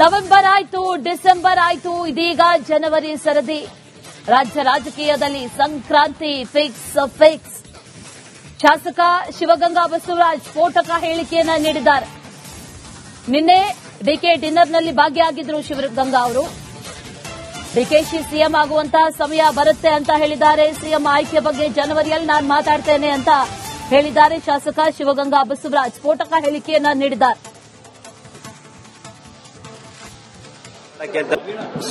November ಆಯ್ತು, December ಆಯ್ತು, ಇದೀಗ ಜನವರಿ ಸರದಿ. ರಾಜ್ಯ ರಾಜಕೀಯದಲ್ಲಿ ಸಂಕ್ರಾಂತಿ ಫಿಕ್ಸ್. ಶಾಸಕ ಶಿವಗಂಗಾ ಬಸವರಾಜ್ ಸ್ಫೋಟಕ ಹೇಳಿಕೆಯನ್ನ ನೀಡಿದ್ದಾರೆ. ನಿನ್ನೆ ಡಿಕೆ ಡಿನ್ನರ್ನಲ್ಲಿ ಭಾಗಿಯಾಗಿದ್ರು ಶಿವಗಂಗಾ ಅವರು. ಡಿಕೆಶಿ ಸಿಎಂ ಆಗುವಂತಹ ಸಮಯ ಬರುತ್ತೆ ಅಂತ ಹೇಳಿದ್ದಾರೆ. ಸಿಎಂ ಆಯ್ಕೆ ಬಗ್ಗೆ ಜನವರಿಯಲ್ಲಿ ನಾನು ಮಾತಾಡ್ತೇನೆ ಅಂತ ಹೇಳಿದ್ದಾರೆ ಶಾಸಕ ಶಿವಗಂಗಾ ಬಸವರಾಜ್. ಸ್ಫೋಟಕ ಹೇಳಿಕೆಯನ್ನ ನೀಡಿದ್ದಾರೆ.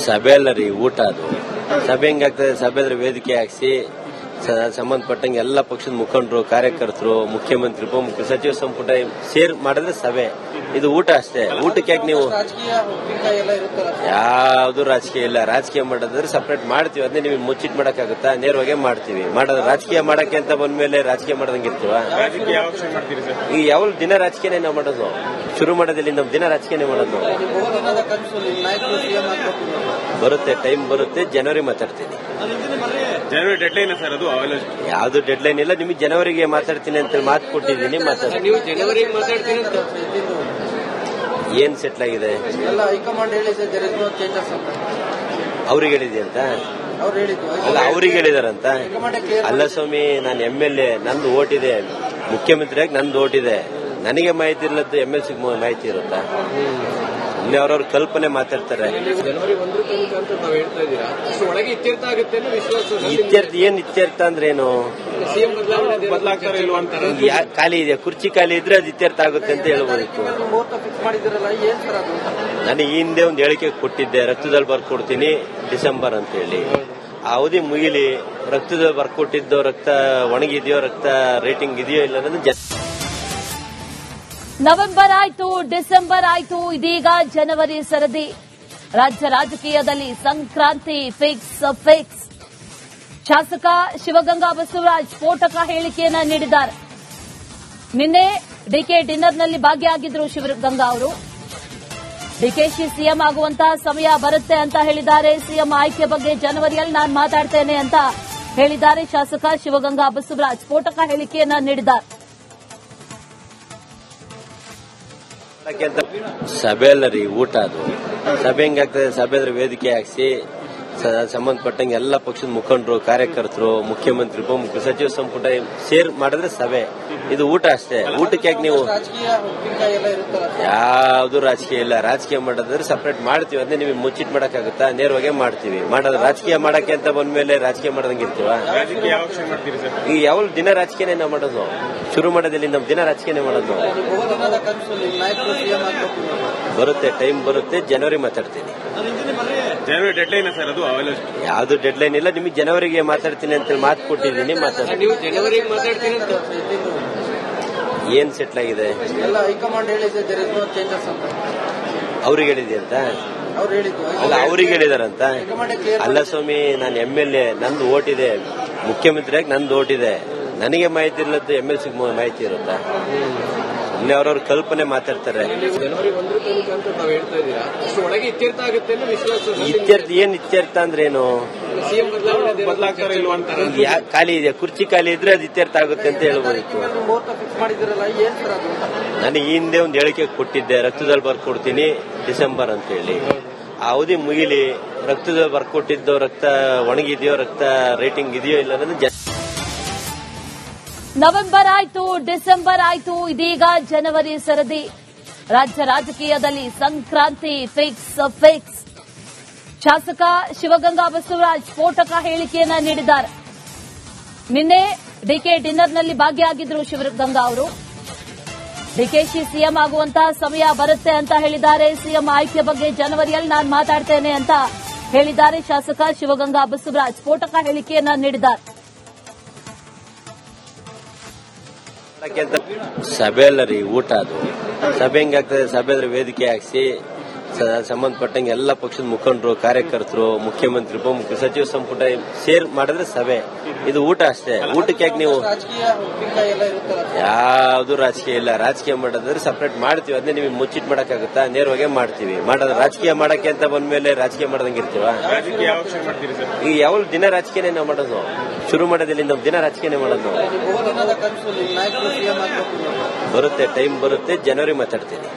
ಸಭೆ ಅಲ್ಲ ರೀ, ಊಟ. ಅದು ಸಭೆ ಹೆಂಗಾಗ್ತದೆ? ಸಭೆ ಅಂದ್ರೆ ವೇದಿಕೆ ಹಾಕಿಸಿ ಸಂಬಂಧಪಟ್ಟಂಗೆ ಎಲ್ಲ ಪಕ್ಷದ ಮುಖಂಡರು, ಕಾರ್ಯಕರ್ತರು, ಮುಖ್ಯಮಂತ್ರಿ, ಉಪಮುಖ್ಯ ಸಚಿವ ಸಂಪುಟ ಸೇರ್ ಮಾಡಿದ್ರೆ ಸಭೆ. ಇದು ಊಟ ಅಷ್ಟೇ. ಊಟಕ್ಕೆ ಯಾಕೆ ನೀವು ಯಾವ್ದು ರಾಜಕೀಯ ಇಲ್ಲ. ರಾಜಕೀಯ ಮಾಡೋದ್ರೆ ಸಪರೇಟ್ ಮಾಡ್ತೀವಿ. ಅದನ್ನೇ ನಿಮಗೆ ಮುಚ್ಚಿಟ್ ಮಾಡಕ್ಕಾಗುತ್ತಾ? ನೇರವಾಗಿ ಮಾಡ್ತೀವಿ. ಮಾಡೋದು ರಾಜಕೀಯ ಮಾಡಕ್ಕೆ ಅಂತ ಬಂದ್ಮೇಲೆ ರಾಜಕೀಯ ಮಾಡೋದಂಗೆ ಇರ್ತೀವ. ಈಗ ಯಾವ ದಿನ ರಾಜಕೀಯನೇ ನಾವು ಮಾಡೋದು. ಶುರು ಮಾಡೋದಿಲ್ಲ, ನಮ್ ದಿನ ರಾಜಕೀಯನೇ ಮಾಡೋದು. ಬರುತ್ತೆ, ಟೈಮ್ ಬರುತ್ತೆ. ಜನವರಿ ಮಾತಾಡ್ತೀನಿ. ಜನವರಿ ಡೆಡ್ಲೈನ್ ಸರ್? ಅದು ಯಾವ್ದು ಡೆಡ್ಲೈನ್ ಇಲ್ಲ. ನಿಮಗೆ ಜನವರಿಗೆ ಮಾತಾಡ್ತೀನಿ ಅಂತ ಮಾತು ಕೊಟ್ಟಿದ್ದೀನಿ. ನೀವು ಜನವರಿಗೆ ಮಾತಾಡ್ತೀನಿ ಅಂತ ಏನ್ ಸೆಟ್ಲ್ ಆಗಿದೆ? ಹೈಕಮಾಂಡ್ ಹೇಳಿ ಸರ್, ಅವ್ರಿಗೆ ಹೇಳಿದೆ ಅಂತ ಅಲ್ಲ, ಅವ್ರಿಗೆ ಹೇಳಿದಾರಂತ ಅಲ್ಲ ಸ್ವಾಮಿ. ನಾನು MLA, ನಂದು ಓಟ್ ಇದೆ. ಮುಖ್ಯಮಂತ್ರಿಯಾಗಿ ನಂದು ಓಟ್ ಇದೆ. ನನಗೆ ಮಾಹಿತಿ ಇರ್ಲದ್ದು MLC ಮಾಹಿತಿ ಇರುತ್ತಾ? ಇಲ್ಲಿ ಅವ್ರವ್ರ ಕಲ್ಪನೆ ಮಾತಾಡ್ತಾರೆ. ಜನವರಿ 1 ಅಂತ ನಾವು ಹೇಳ್ತಾ ಇದ್ದೀರಾ, ಒಳಗೆ ಇತ್ಯರ್ಥ ಆಗುತ್ತೆ ಅನ್ನೋ ವಿಶ್ವಾಸ. ಇತ್ಯರ್ಥ ಅಂದ್ರೆ ಏನು? ಸಿಎಂ ಬದಲಾಗ್ತಾರೆ ಇಲ್ವಾ ಅಂತ ಖಾಲಿ ಇದೆ, ಕುರ್ಚಿ ಖಾಲಿ ಇದ್ರೆ ಅದು ಇತ್ಯರ್ಥ ಆಗುತ್ತೆ ಅಂತ ಹೇಳ್ಬೋದಿತ್ತು. ನಾನು ಈ ಹಿಂದೆ ಒಂದು ಹೇಳಿಕೆ ಕೊಟ್ಟಿದ್ದೆ, ರಕ್ತದಲ್ಲಿ ಬರ್ಕೊಡ್ತೀನಿ ಡಿಸೆಂಬರ್ ಅಂತ ಹೇಳಿ. ಆ ಅವಧಿ ಮುಗಿಲಿ. ರಕ್ತದಲ್ಲಿ ಬರ್ಕೊಟ್ಟಿದ್ದು ರಕ್ತ ಒಣಗಿದೆಯೋ, ರಕ್ತ ರೇಟಿಂಗ್ ಇದೆಯೋ ಇಲ್ಲ ಅನ್ನೋದು. ನವೆಂಬರ್ ಆಯ್ತು, ಡಿಸೆಂಬರ್ ಆಯ್ತು, ಇದೀಗ ಜನವರಿ ಸರದಿ. ರಾಜ್ಯ ರಾಜಕೀಯದಲ್ಲಿ ಸಂಕ್ರಾಂತಿ ಫಿಕ್ಸ್. ಶಾಸಕ ಶಿವಗಂಗಾ ಬಸವರಾಜ್ ಸ್ಫೋಟಕ ಹೇಳಿಕೆಯನ್ನ ನೀಡಿದ್ದಾರೆ. ನಿನ್ನೆ ಡಿಕೆ ಡಿನ್ನರ್ನಲ್ಲಿ ಭಾಗಿಯಾಗಿದ್ರು ಶಿವಗಂಗಾ ಅವರು. ಡಿಕೆಶಿ ಸಿಎಂ ಆಗುವಂತಹ ಸಮಯ ಬರುತ್ತೆ ಅಂತ ಹೇಳಿದ್ದಾರೆ. ಸಿಎಂ ಆಯ್ಕೆ ಬಗ್ಗೆ ಜನವರಿಯಲ್ಲಿ ನಾನು ಮಾತಾಡ್ತೇನೆ ಅಂತ ಹೇಳಿದ್ದಾರೆ ಶಾಸಕ ಶಿವಗಂಗಾ ಬಸವರಾಜ್. ಸ್ಫೋಟಕ ಹೇಳಿಕೆಯನ್ನ ನೀಡಿದ್ದಾರೆ. ಸಭೆ ಅಲ್ಲ ರೀ, ಊಟ. ಅದು ಸಭೆ ಹೆಂಗಾಗ್ತದೆ? ಸಭೆ ಅಂದ್ರೆ ವೇದಿಕೆ ಹಾಕಿಸಿ ಸಂಬಂಧಪಟ್ಟಂಗೆ ಎಲ್ಲ ಪಕ್ಷದ ಮುಖಂಡರು, ಕಾರ್ಯಕರ್ತರು, ಮುಖ್ಯಮಂತ್ರಿ, ಉಪಮುಖ್ಯ ಸಚಿವ ಸಂಪುಟ ಸೇರ್ ಮಾಡಿದ್ರೆ ಸಭೆ. ಇದು ಊಟ ಅಷ್ಟೇ. ಊಟಕ್ಕೆ ಯಾಕೆ ನೀವು ಯಾವ್ದು ರಾಜಕೀಯ ಇಲ್ಲ. ರಾಜಕೀಯ ಮಾಡೋದ್ರೆ ಸಪರೇಟ್ ಮಾಡ್ತೀವಿ. ಅದನ್ನೇ ನಿಮಗೆ ಮುಚ್ಚಿಟ್ ಮಾಡಕ್ಕಾಗುತ್ತಾ? ನೇರವಾಗಿ ಮಾಡ್ತೀವಿ. ಮಾಡೋದು ರಾಜಕೀಯ ಮಾಡಕ್ಕೆ ಅಂತ ಬಂದ್ಮೇಲೆ ರಾಜಕೀಯ ಮಾಡೋದಂಗೆ ಇರ್ತೀವ. ಈಗ ಯಾವ ದಿನ ರಾಜಕೀಯನೇ ನಾವು ಮಾಡೋದು. ಶುರು ಮಾಡೋದಿಲ್ಲ, ನಮ್ ದಿನ ರಾಜಕೀಯನೇ ಮಾಡೋದು. ಬರುತ್ತೆ, ಟೈಮ್ ಬರುತ್ತೆ. ಜನವರಿ ಮಾತಾಡ್ತೀನಿ. ಜನವರಿ ಡೆಡ್ಲೈನ್ ಸರ್? ಅದು ಯಾವ್ದು ಡೆಡ್ಲೈನ್ ಇಲ್ಲ. ನಿಮಗೆ ಜನವರಿಗೆ ಮಾತಾಡ್ತೀನಿ ಅಂತ ಮಾತು ಕೊಟ್ಟಿದ್ದೀನಿ. ನೀವು ಜನವರಿಗೆ ಮಾತಾಡ್ತೀನಿ ಅಂತ ಏನ್ ಸೆಟ್ಲ್ ಆಗಿದೆ? ಹೈಕಮಾಂಡ್ ಹೇಳಿ ಸರ್, ಅವ್ರಿಗೆ ಹೇಳಿದೆ ಅಂತ ಅಲ್ಲ, ಅವ್ರಿಗೆ ಹೇಳಿದಾರಂತ ಅಲ್ಲ ಸ್ವಾಮಿ. ನಾನು MLA, ನಂದು ಓಟ್ ಇದೆ. ಮುಖ್ಯಮಂತ್ರಿಯಾಗಿ ನಂದು ಓಟ್ ಇದೆ. ನನಗೆ ಮಾಹಿತಿ ಇರ್ಲದ್ದು MLC ಮಾಹಿತಿ ಇರುತ್ತಾ? ಇಲ್ಲಿ ಅವ್ರವ್ರ ಕಲ್ಪನೆ ಮಾತಾಡ್ತಾರೆ. ಜನವರಿ 1 ಅಂತ ನಾವು ಹೇಳ್ತಾ ಇದ್ದೀರಾ, ಒಳಗೆ ಇತ್ಯರ್ಥ ಆಗುತ್ತೆ ಅನ್ನೋ ವಿಶ್ವಾಸ. ಇತ್ಯರ್ಥ ಅಂದ್ರೆ ಏನು? ಸಿಎಂ ಬದಲಾಗ್ತಾರೆ ಇಲ್ವಾ ಅಂತ ಖಾಲಿ ಇದೆ, ಕುರ್ಚಿ ಖಾಲಿ ಇದ್ರೆ ಅದು ಇತ್ಯರ್ಥ ಆಗುತ್ತೆ ಅಂತ ಹೇಳ್ಬೋದಿತ್ತು. ನಾನು ಈ ಹಿಂದೆ ಒಂದು ಹೇಳಿಕೆ ಕೊಟ್ಟಿದ್ದೆ, ರಕ್ತದಲ್ಲಿ ಬರ್ಕೊಡ್ತೀನಿ ಡಿಸೆಂಬರ್ ಅಂತ ಹೇಳಿ. ಆ ಅವಧಿ ಮುಗಿಲಿ. ರಕ್ತದಲ್ಲಿ ಬರ್ಕೊಟ್ಟಿದ್ದು ರಕ್ತ ಒಣಗಿದೆಯೋ, ರಕ್ತ ರೇಟಿಂಗ್ ಇದೆಯೋ ಇಲ್ಲ ಅನ್ನೋದು. ನವೆಂಬರ್ ಆಯ್ತು, ಡಿಸೆಂಬರ್ ಆಯ್ತು, ಇದೀಗ ಜನವರಿ ಸರದಿ. ರಾಜ್ಯ ರಾಜಕೀಯದಲ್ಲಿ ಸಂಕ್ರಾಂತಿ ಫಿಕ್ಸ್. ಶಾಸಕ ಶಿವಗಂಗಾ ಬಸವರಾಜ್ ಸ್ಫೋಟಕ ಹೇಳಿಕೆಯನ್ನ ನೀಡಿದ್ದಾರೆ. ನಿನ್ನೆ ಡಿಕೆ ಡಿನ್ನರ್ನಲ್ಲಿ ಭಾಗಿಯಾಗಿದ್ರು ಶಿವಗಂಗಾ ಅವರು. ಡಿಕೆಶಿ ಸಿಎಂ ಆಗುವಂತಹ ಸಮಯ ಬರುತ್ತೆ ಅಂತ ಹೇಳಿದ್ದಾರೆ. ಸಿಎಂ ಆಯ್ಕೆ ಬಗ್ಗೆ ಜನವರಿಯಲ್ಲಿ ನಾನು ಮಾತಾಡ್ತೇನೆ ಅಂತ ಹೇಳಿದ್ದಾರೆ ಶಾಸಕ ಶಿವಗಂಗಾ ಬಸವರಾಜ್. ಸ್ಫೋಟಕ ಹೇಳಿಕೆಯನ್ನ ನೀಡಿದ್ದಾರೆ. ಸಭೆ ಅಲ್ಲ ರೀ, ಊಟ. ಅದು ಸಭೆ ಹೆಂಗಾಗ್ತದೆ? ಸಭೆ ಅಂದ್ರೆ ವೇದಿಕೆ ಹಾಕಿಸಿ ಸಂಬಂಧಪಟ್ಟಂಗೆ ಎಲ್ಲ ಪಕ್ಷದ ಮುಖಂಡರು, ಕಾರ್ಯಕರ್ತರು, ಮುಖ್ಯಮಂತ್ರಿ, ಉಪಮುಖ್ಯ ಸಚಿವ ಸಂಪುಟ ಸೇರ್ ಮಾಡಿದ್ರೆ ಸಭೆ. ಇದು ಊಟ ಅಷ್ಟೇ. ಊಟಕ್ಕೆ ಯಾಕೆ ನೀವು ಯಾವ್ದು ರಾಜಕೀಯ ಇಲ್ಲ. ರಾಜಕೀಯ ಮಾಡೋದ್ರೆ ಸಪರೇಟ್ ಮಾಡ್ತೀವಿ. ಅದನ್ನೇ ನಿಮಗೆ ಮುಚ್ಚಿಟ್ ಮಾಡಕ್ಕಾಗುತ್ತಾ? ನೇರವಾಗಿ ಮಾಡ್ತೀವಿ. ಮಾಡೋದು ರಾಜಕೀಯ ಮಾಡಕ್ಕೆ ಅಂತ ಬಂದ್ಮೇಲೆ ರಾಜಕೀಯ ಮಾಡೋದಂಗೆ ಇರ್ತೀವ. ರಾಜಕೀಯ ಮಾಡ್ತೀರಿ ಸರ್? ಈಗ ಯಾವ ದಿನ ರಾಜಕೀಯನೇ ನಾವು ಮಾಡೋದು. ಶುರು ಮಾಡೋದಿಲ್ಲ, ಇನ್ನೊಂದು ದಿನ ರಾಜಕೀಯನೇ ಮಾಡೋದು. ಬಹುದಿನದ ಕನಸು ನಿಮ್ಮ ನಾಯಕರು ಸಿಎಂ ಆಗಬೇಕು. ಬರುತ್ತೆ, ಟೈಮ್ ಬರುತ್ತೆ, ಜನವರಿ ಮಾತಾಡ್ತೀನಿ.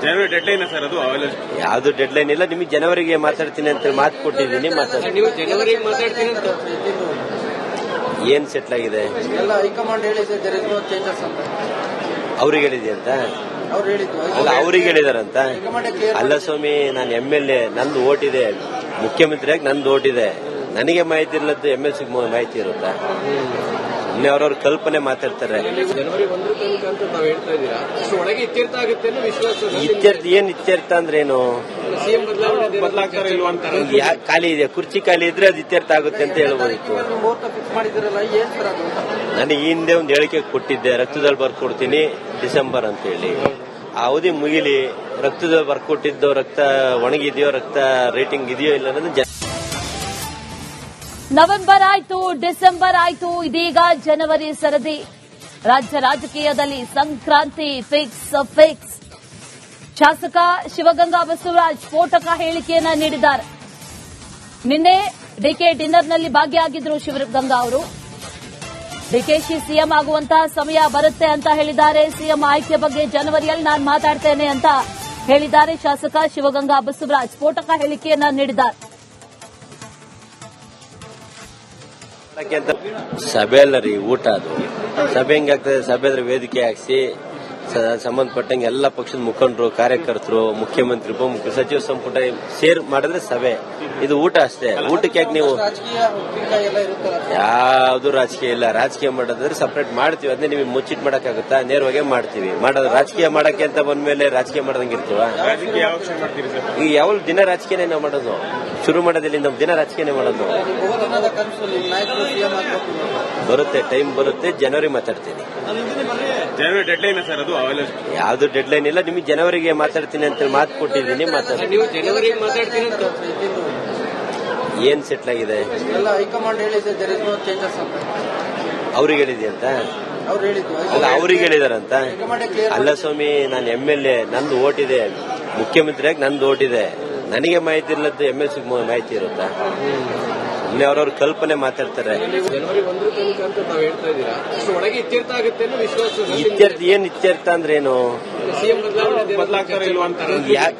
ಜನವರಿ ಡೆಡ್ ಲೈನ್ ಸರ್ ಅದು ಯಾವ್ದು ಡೆಡ್ ಲೈನ್ ಇಲ್ಲ, ನಿಮಗೆ ಜನವರಿಗೆ ಮಾತಾಡ್ತೀನಿ ಅಂತ ಮಾತು ಕೊಟ್ಟಿದ್ದೀನಿ. ಮಾತಾಡ್ತೀನಿ. ನೀವು ಜನವರಿಗೆ ಮಾತಾಡ್ತೀನಿ ಅಂತ ಏನ್ ಸೆಟ್ಲ್ ಆಗಿದೆ ಎಲ್ಲ ಹೈಕಮಾಂಡ್ ಹೇಳಿದೆ ದೇರ್ ಇಸ್ ನೋ ಚೇಂಜಸ್ ಅಂತ. ಅವ್ರಿಗೆ ಹೇಳಿದೆ ಅಂತ ಅವ್ರು ಹೇಳಿದ್ರು. ಅಲ್ಲ, ಅವ್ರಿಗೆ ಹೇಳಿದಾರಂತ. ಹೈಕಮಾಂಡ್ ಕ್ಲಿಯರ್ ಅಲ್ಲ ಸ್ವಾಮಿ, ನಾನು MLA, ನಂದು ಓಟ್ ಇದೆ. ಮುಖ್ಯಮಂತ್ರಿಯಾಗಿ ನಂದು ಓಟ್ ಇದೆ. ನನಗೆ ಮಾಹಿತಿ ಇಲ್ಲದ್ದು MLC ಮಾಹಿತಿ ಇರುತ್ತಾ? ಇನ್ನೇ ಅವ್ರವ್ರ ಕಲ್ಪನೆ ಮಾತಾಡ್ತಾರೆ. ಜನವರಿ 1 ತನಕ ಅಂತ ತಾವು ಹೇಳ್ತಾ ಇದ್ದೀರಾ, ಅಷ್ಟು ಒಳಗೆ ಇತ್ಯರ್ಥ ಆಗುತ್ತೆ ಅನ್ನೋ ವಿಶ್ವಾಸ. ಇತ್ಯರ್ಥ ಏನ್ ಇತ್ಯರ್ಥ ಅಂದ್ರೆ ಏನು? ಸಿಎಂ ಬದಲಾಗ್ತಾರೆ ಇಲ್ವಾ ಅಂತ ಖಾಲಿ ಇದೆ, ಕುರ್ಚಿ ಖಾಲಿ ಇದ್ರೆ ಅದು ಇತ್ಯರ್ಥ ಆಗುತ್ತೆ ಅಂತ ಹೇಳ್ಬೋದಿತ್ತು. ಮುಹೂರ್ತ ಫಿಕ್ಸ್ ಮಾಡಿದಿರಲ್ಲ, ಏನ್ ಸರ್ ಅದು? ನಾನು ಈ ಹಿಂದೆ ಒಂದು ಹೇಳಿಕೆ ಕೊಟ್ಟಿದ್ದೆ, ರಕ್ತದಲ್ಲಿ ಬರ್ಕೊಡ್ತೀನಿ ಡಿಸೆಂಬರ್ ಅಂತ ಹೇಳಿ. ಆ ಅವಧಿ ಮುಗಿಲಿ, ರಕ್ತದಲ್ಲಿ ಬರ್ಕೊಟ್ಟಿದ್ದು ರಕ್ತ ಒಣಗಿದೆಯೋ, ರಕ್ತ ರೇಟಿಂಗ್ ಇದೆಯೋ ಇಲ್ಲ ಅನ್ನೋದು ನವೆಂಬರ್ ಆಯ್ತು, ಡಿಸೆಂಬರ್ ಆಯ್ತು, ಇದೀಗ ಜನವರಿ ಸರದಿ. ರಾಜ್ಯ ರಾಜಕೀಯದಲ್ಲಿ ಸಂಕ್ರಾಂತಿ ಫಿಕ್ಸ್. ಶಾಸಕ ಶಿವಗಂಗಾ ಬಸವರಾಜ್ ಸ್ಫೋಟಕ ಹೇಳಿಕೆಯನ್ನ ನೀಡಿದ್ದಾರೆ. ನಿನ್ನೆ ಡಿಕೆ ಡಿನ್ನರ್ನಲ್ಲಿ ಭಾಗಿಯಾಗಿದ್ರು ಶಿವಗಂಗಾ ಅವರು. ಡಿಕೆಶಿ ಸಿಎಂ ಆಗುವಂತಹ ಸಮಯ ಬರುತ್ತೆ ಅಂತ ಹೇಳಿದ್ದಾರೆ. ಸಿಎಂ ಆಯ್ಕೆ ಬಗ್ಗೆ ಜನವರಿಯಲ್ಲಿ ನಾನು ಮಾತಾಡ್ತೇನೆ ಅಂತ ಹೇಳಿದ್ದಾರೆ ಶಾಸಕ ಶಿವಗಂಗಾ ಬಸವರಾಜ್. ಸ್ಫೋಟಕ ಹೇಳಿಕೆಯನ್ನ ನೀಡಿದ್ದಾರೆ. ಸಭೆ ಅಲ್ಲ ರೀ, ಊಟ ಅದು. ಸಭೆ ಹೆಂಗಾಗ್ತದೆ? ಸಭೆ ಅಂದ್ರೆ ವೇದಿಕೆ ಹಾಕ್ಸಿ ಸಂಬಂಧಪಟ್ಟಂಗೆ ಎಲ್ಲ ಪಕ್ಷದ ಮುಖಂಡರು, ಕಾರ್ಯಕರ್ತರು, ಮುಖ್ಯಮಂತ್ರಿ, ಉಪಮುಖ್ಯಮಂತ್ರಿ, ಸಚಿವ ಸಂಪುಟ ಸೇರ್ ಮಾಡಿದ್ರೆ ಸಭೆ. ಇದು ಊಟ ಅಷ್ಟೇ. ಊಟಕ್ಕೆ ಯಾಕೆ ನೀವು? ರಾಜಕೀಯ ಒಪ್ಪಿಗೆ ಎಲ್ಲ ಇರುತ್ತಲ್ಲ. ಯಾವ್ದು ರಾಜಕೀಯ ಇಲ್ಲ. ರಾಜಕೀಯ ಮಾಡೋದ್ರೆ ಸಪರೇಟ್ ಮಾಡ್ತೀವಿ, ಅದನ್ನೇ ನಿಮಗೆ ಮುಚ್ಚಿಟ್ ಮಾಡಕ್ಕಾಗುತ್ತಾ? ನೇರವಾಗಿ ಮಾಡ್ತೀವಿ. ಮಾಡೋದು ರಾಜಕೀಯ ಮಾಡಕ್ಕೆ ಅಂತ ಬಂದ್ಮೇಲೆ ರಾಜಕೀಯ ಮಾಡ್ದಂಗೆ ಇರ್ತೀವ? ಈಗ ಯಾವ ದಿನ ರಾಜಕೀಯನೇ ನಾವು ಮಾಡೋದು. ಶುರು ಮಾಡೋದಿಲ್ಲ, ಇನ್ನೊಂದು ದಿನ ರಾಜಕೀಯನೇ ಮಾಡೋದು. ಬಹುದಿನದ ಕನಸು ನಿಮ್ಮ ನಾಯಕರು ಸಿಎಂ ಆಗಬೇಕು. ಬರುತ್ತೆ, ಟೈಮ್ ಬರುತ್ತೆ, ಜನವರಿ ಮಾತಾಡ್ತೀನಿ. ಜನವರಿ ಡೆಡ್ ಲೈನ್ ಸರ್ ಅದು ಯಾವ್ದು ಡೆಡ್ ಲೈನ್ ಇಲ್ಲ, ನಿಮಗೆ ಜನವರಿಗೆ ಮಾತಾಡ್ತೀನಿ ಅಂತ ಮಾತು ಕೊಟ್ಟಿದ್ದೀನಿ. ಮಾತಾಡ್ತೀನಿ. ನೀವು ಜನವರಿಗೆ ಮಾತಾಡ್ತೀನಿ ಅಂತ ಏನ್ ಸೆಟ್ಲ್ ಆಗಿದೆ? ಎಲ್ಲ ಹೈಕಮಾಂಡ್ ಹೇಳಿದೆ ದೇರ್ ಇಸ್ ನೋ ಚೇಂಜಸ್ ಅಂತ. ಅವ್ರಿಗೆ ಹೇಳಿದೆ ಅಂತ ಅವ್ರು ಹೇಳಿದ್ರು. ಅಲ್ಲ, ಅವ್ರಿಗೆ ಹೇಳಿದಾರಂತ. ಹೈಕಮಾಂಡ್ ಕ್ಲಿಯರ್ ಅಲ್ಲ ಸ್ವಾಮಿ, ನಾನು MLA, ನಂದು ಓಟ್ ಇದೆ. ಮುಖ್ಯಮಂತ್ರಿಯಾಗಿ ನಂದು ಓಟ್ ಇದೆ. ನನಗೆ ಮಾಹಿತಿ ಇಲ್ಲದ್ದು MLC ಮಾಹಿತಿ ಇರುತ್ತಾ? ಇನ್ನೇ ಅವ್ರವ್ರ ಕಲ್ಪನೆ ಮಾತಾಡ್ತಾರೆ. ಜನವರಿ 1 ತನಕ ಅಂತ ತಾವು ಹೇಳ್ತಾ ಇದ್ದೀರಾ, ಅಷ್ಟು ಒಳಗೆ ಇತ್ಯರ್ಥ ಆಗುತ್ತೆ ಅನ್ನೋ ವಿಶ್ವಾಸ. ಇತ್ಯರ್ಥ ಏನ್ ಇತ್ಯರ್ಥ ಅಂದ್ರೆ ಏನು? ಸಿಎಂ ಬದಲಾಗ್ತಾರೆ ಇಲ್ವಾ ಅಂತ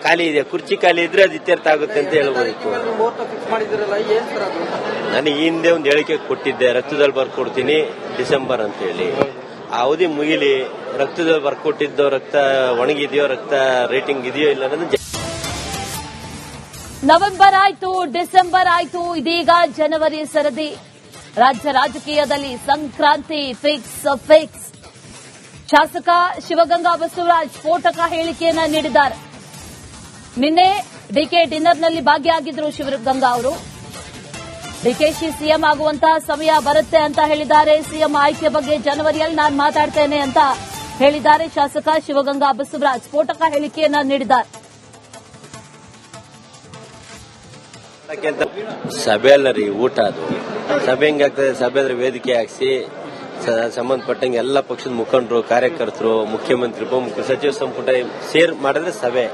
ಖಾಲಿ ಇದೆ, ಕುರ್ಚಿ ಖಾಲಿ ಇದ್ರೆ ಅದು ಇತ್ಯರ್ಥ ಆಗುತ್ತೆ ಅಂತ ಹೇಳ್ಬೋದಿತ್ತು. ಮುಹೂರ್ತ ಫಿಕ್ಸ್ ಮಾಡಿದಿರಲ್ಲ, ಏನ್ ಸರ್ ಅದು? ನಾನು ಈ ಹಿಂದೆ ಒಂದು ಹೇಳಿಕೆ ಕೊಟ್ಟಿದ್ದೆ, ರಕ್ತದಲ್ಲಿ ಬರ್ಕೊಡ್ತೀನಿ ಡಿಸೆಂಬರ್ ಅಂತ ಹೇಳಿ. ಆ ಅವಧಿ ಮುಗಿಲಿ, ರಕ್ತದಲ್ಲಿ ಬರ್ಕೊಟ್ಟಿದ್ದು ರಕ್ತ ಒಣಗಿದೆಯೋ, ರಕ್ತ ರೇಟಿಂಗ್ ಇದೆಯೋ ಇಲ್ಲ ಅನ್ನೋದು ನವೆಂಬರ್ ಆಯ್ತು, ಡಿಸೆಂಬರ್ ಆಯ್ತು, ಇದೀಗ ಜನವರಿ ಸರದಿ. ರಾಜ್ಯ ರಾಜಕೀಯದಲ್ಲಿ ಸಂಕ್ರಾಂತಿ ಫಿಕ್ಸ್. ಶಾಸಕ ಶಿವಗಂಗಾ ಬಸವರಾಜ್ ಸ್ಫೋಟಕ ಹೇಳಿಕೆಯನ್ನ ನೀಡಿದ್ದಾರೆ. ನಿನ್ನೆ ಡಿಕೆ ಡಿನ್ನರ್ನಲ್ಲಿ ಭಾಗಿಯಾಗಿದ್ರು ಶಿವಗಂಗಾ ಅವರು. ಡಿಕೆಶಿ ಸಿಎಂ ಆಗುವಂತಹ ಸಮಯ ಬರುತ್ತೆ ಅಂತ ಹೇಳಿದ್ದಾರೆ. ಸಿಎಂ ಆಯ್ಕೆ ಬಗ್ಗೆ ಜನವರಿಯಲ್ಲಿ ನಾನು ಮಾತಾಡ್ತೇನೆ ಅಂತ ಹೇಳಿದ್ದಾರೆ ಶಾಸಕ ಶಿವಗಂಗಾ ಬಸವರಾಜ್. ಸ್ಫೋಟಕ ಹೇಳಿಕೆಯನ್ನ ನೀಡಿದ್ದಾರೆ. ಸಭೆ ಅಲ್ಲ ರೀ, ಊಟ ಅದು. ಸಭೆ ಹೆಂಗಾಗ್ತದೆ? ಸಭೆ ಅಂದ್ರೆ ವೇದಿಕೆ ಹಾಕ್ಸಿ ಸಂಬಂಧಪಟ್ಟಂಗೆ ಎಲ್ಲ ಪಕ್ಷದ ಮುಖಂಡರು, ಕಾರ್ಯಕರ್ತರು, ಮುಖ್ಯಮಂತ್ರಿ, ಉಪಮುಖ್ಯಮಂತ್ರಿ, ಸಚಿವ ಸಂಪುಟ ಸೇರ್ ಮಾಡಿದ್ರೆ ಸಭೆ.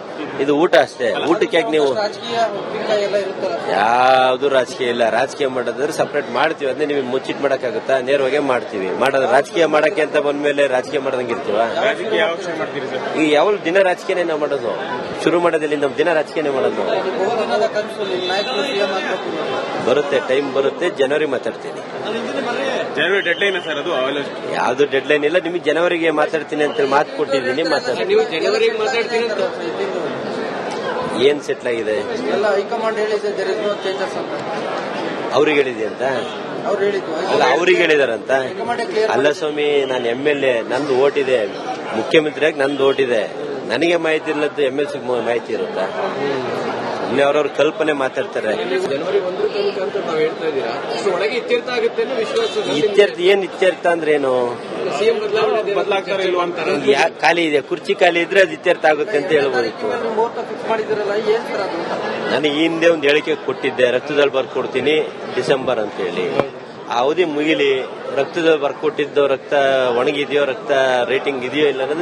ಇದು ಊಟ ಅಷ್ಟೇ. ಊಟಕ್ಕೆ ಯಾಕೆ ನೀವು? ರಾಜಕೀಯ ಒಪ್ಪಿಗೆ ಎಲ್ಲ ಇರುತ್ತಲ್ಲ. ಯಾವ್ದು ರಾಜಕೀಯ ಇಲ್ಲ. ರಾಜಕೀಯ ಮಾಡೋದ್ರೆ ಸಪರೇಟ್ ಮಾಡ್ತೀವಿ, ಅದನ್ನೇ ನಿಮಗೆ ಮುಚ್ಚಿಟ್ ಮಾಡಕ್ಕಾಗುತ್ತಾ? ನೇರವಾಗಿ ಮಾಡ್ತೀವಿ. ಮಾಡೋದು ರಾಜಕೀಯ ಮಾಡಕ್ಕೆ ಅಂತ ಬಂದ್ಮೇಲೆ ರಾಜಕೀಯ ಮಾಡ್ದಂಗೆ ಇರ್ತೀವ? ಈಗ ಯಾವ ದಿನ ರಾಜಕೀಯನೇ ನಾವು ಮಾಡೋದು. ಶುರು ಮಾಡೋದಿಲ್ಲ, ಇನ್ನೊಂದು ದಿನ ರಾಜಕೀಯನೇ ಮಾಡೋದು. ಬಹುದಿನದ ಕನಸು ನಿಮ್ಮ ನಾಯಕರು ಸಿಎಂ ಆಗಬೇಕು. ಬರುತ್ತೆ, ಟೈಮ್ ಬರುತ್ತೆ, ಜನವರಿ ಮಾತಾಡ್ತೀನಿ. ಜನವರಿ ಡೆಡ್ ಲೈನ್ ಸರ್ ಅದು ಯಾವ್ದು ಡೆಡ್ ಲೈನ್ ಇಲ್ಲ, ನಿಮಗೆ ಜನವರಿಗೆ ಮಾತಾಡ್ತೀನಿ ಅಂತ ಮಾತು ಕೊಟ್ಟಿದ್ದೀನಿ. ಮಾತಾಡ್ತೀನಿ. ನೀವು ಜನವರಿಗೆ ಮಾತಾಡ್ತೀನಿ ಅಂತ ಏನ್ ಸೆಟ್ಲ್ ಆಗಿದೆ? ಎಲ್ಲ ಹೈಕಮಾಂಡ್ ಹೇಳಿದೆ ದೇರ್ ಇಸ್ ನೋ ಚೇಂಜಸ್ ಅಂತ. ಅವ್ರಿಗೆ ಹೇಳಿದೆ ಅಂತ ಅವ್ರು ಹೇಳಿದ್ರು. ಅಲ್ಲ, ಅವ್ರಿಗೆ ಹೇಳಿದಾರಂತ. ಹೈಕಮಾಂಡ್ ಕ್ಲಿಯರ್ ಅಲ್ಲ ಸ್ವಾಮಿ, ನಾನು MLA, ನಂದು ಓಟ್ ಇದೆ. ಮುಖ್ಯಮಂತ್ರಿಯಾಗಿ ನಂದು ಓಟ್ ಇದೆ. ನನಗೆ ಮಾಹಿತಿ ಇಲ್ಲದ್ದು MLC ಮಾಹಿತಿ ಇರುತ್ತಾ? ಇನ್ನೇ ಅವ್ರವ್ರ ಕಲ್ಪನೆ ಮಾತಾಡ್ತಾರೆ. ಜನವರಿ 1 ತನಕ ಅಂತ ತಾವು ಹೇಳ್ತಾ ಇದ್ದೀರಾ, ಅಷ್ಟು ಒಳಗೆ ಇತ್ಯರ್ಥ ಆಗುತ್ತೆ ಅನ್ನೋ ವಿಶ್ವಾಸ. ಇತ್ಯರ್ಥ ಏನ್ ಇತ್ಯರ್ಥ ಅಂದ್ರೆ ಏನು? ಸಿಎಂ ಬದಲಾಗ್ತಾರೆ ಇಲ್ವಾ ಅಂತ ಖಾಲಿ ಇದೆ, ಕುರ್ಚಿ ಖಾಲಿ ಇದ್ರೆ ಅದು ಇತ್ಯರ್ಥ ಆಗುತ್ತೆ ಅಂತ ಹೇಳ್ಬೋದಿತ್ತು. ಮುಹೂರ್ತ ಫಿಕ್ಸ್ ಮಾಡಿದಿರಲ್ಲ, ಏನ್ ಸರ್ ಅದು? ನಾನು ಈ ಹಿಂದೆ ಒಂದು ಹೇಳಿಕೆ ಕೊಟ್ಟಿದ್ದೆ, ರಕ್ತದಲ್ಲಿ ಬರ್ಕೊಡ್ತೀನಿ ಡಿಸೆಂಬರ್ ಅಂತ ಹೇಳಿ. ಆ ಅವಧಿ ಮುಗಿಲಿ, ರಕ್ತದಲ್ಲಿ ಬರ್ಕೊಟ್ಟಿದ್ದು ರಕ್ತ ಒಣಗಿದೆಯೋ, ರಕ್ತ ರೇಟಿಂಗ್ ಇದೆಯೋ ಇಲ್ಲ ಅನ್ನೋದು